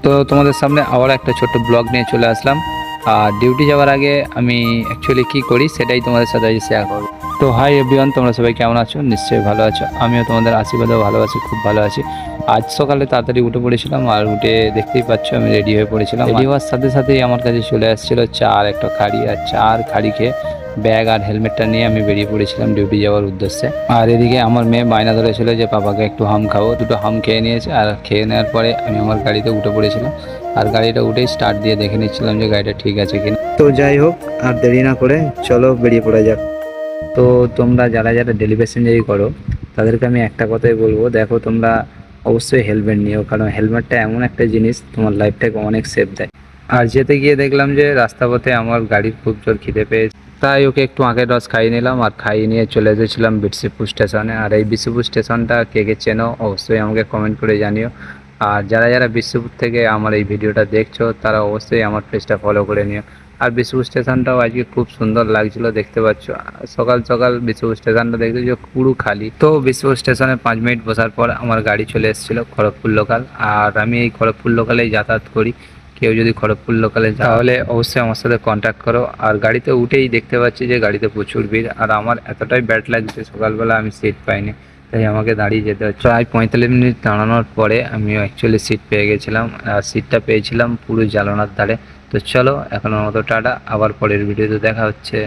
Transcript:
তো তোমাদের সামনে আবার একটা ছোট্ট ব্লগ নিয়ে চলে আসলাম। আর ডিউটি যাওয়ার আগে আমি অ্যাকচুয়ালি কী করি সেটাই তোমাদের সাথে আজ শেয়ার করবো। তো হাই এভরিওয়ান, তোমরা সবাই কেমন আছো? নিশ্চয়ই ভালো আছো। আমিও তোমাদের আশীর্বাদেও ভালো আছি, খুব ভালো আছি। আজ সকালে তাড়াতাড়ি উঠে পড়েছিলাম, আর উঠে দেখতেই পাচ্ছ আমি রেডি হয়ে পড়েছিলাম। রেডি হওয়ার সাথে সাথেই আমার কাছে চলে আসছিলো চা আর একটা খাড়ি, আর চা আর খাড়ি খেয়ে ব্যাগ আর হেলমেটটা নিয়ে আমি বেরিয়ে পড়েছিলাম ডিউটি যাওয়ার উদ্দেশ্যে। আর এদিকে আমার মেয়ে বায়না ধরেছিল যে পাপাকে একটু হাম খাবো। দুটো হাম খেয়ে নিয়েছে, আর খেয়ে নেওয়ার পরে আমি আমার গাড়িতে উঠে পড়েছিলাম। আর গাড়িটা উঠেই স্টার্ট দিয়ে দেখে নিচ্ছিলাম যে গাড়িটা ঠিক আছে কিনা। তো যাই হোক, আর দেরি না করে চলো বেরিয়ে পড়া যাক। তো তোমরা যারা যারা ডেলি প্যাসেঞ্জারি করো তাদেরকে আমি একটা কথাই বলবো, দেখো তোমরা অবশ্যই হেলমেট নিও, কারণ হেলমেটটা এমন একটা জিনিস তোমার লাইফটাকে অনেক সেফ দেয়। আর যেতে গিয়ে দেখলাম যে রাস্তাপথে আমার গাড়ির খুব জোর খিদে পেয়েছে, তাই ওকে একটু আখের রস খাইয়ে নিলাম আর খাইয়ে নিয়ে চলে এসেছিলাম বিরসিপুর স্টেশনে। আর এই বিরসিপুর স্টেশনটা কে কে চেনো অবশ্যই আমাকে কমেন্ট করে জানিও। আর যারা যারা বিরসিপুর থেকে আমার এই ভিডিওটা দেখছো তারা অবশ্যই আমার পেজটা ফলো করে নিও। আর বিষ্ণুপুর স্টেশনটাও আজকে খুব সুন্দর লাগছিল, দেখতে পাচ্ছ সকাল সকাল বিষ্ণুপুর স্টেশনটা দেখতে যে পুরো খালি। তো বিষ্ণুপুর স্টেশনে 5 মিনিট বসার পর আমার গাড়ি চলে এসেছিল খড়গপুর লোকাল। আর আমি এই খড়গপুর লোকালেই যাতায়াত করি। কেউ যদি খড়গপুর লোকালে তাহলে অবশ্যই আমার সাথে কন্ট্যাক্ট করো। আর গাড়িতে উঠেই দেখতে পাচ্ছি যে গাড়িতে প্রচুর ভিড়, আর আমার এতটাই ব্যাড লাগছে সকালবেলা আমি সিট পাইনি, তাই আমাকে দাঁড়িয়ে যেতে হচ্ছে। প্রায় 45 মিনিট দাঁড়ানোর পরে আমি অ্যাকচুয়ালি সিট পেয়ে গেছিলাম, আর সিটটা পেয়েছিলাম পুরো জানালার ধারে। তো চলো এখনের মতো টাটা, আবার পরের ভিডিওতে দেখা হচ্ছে।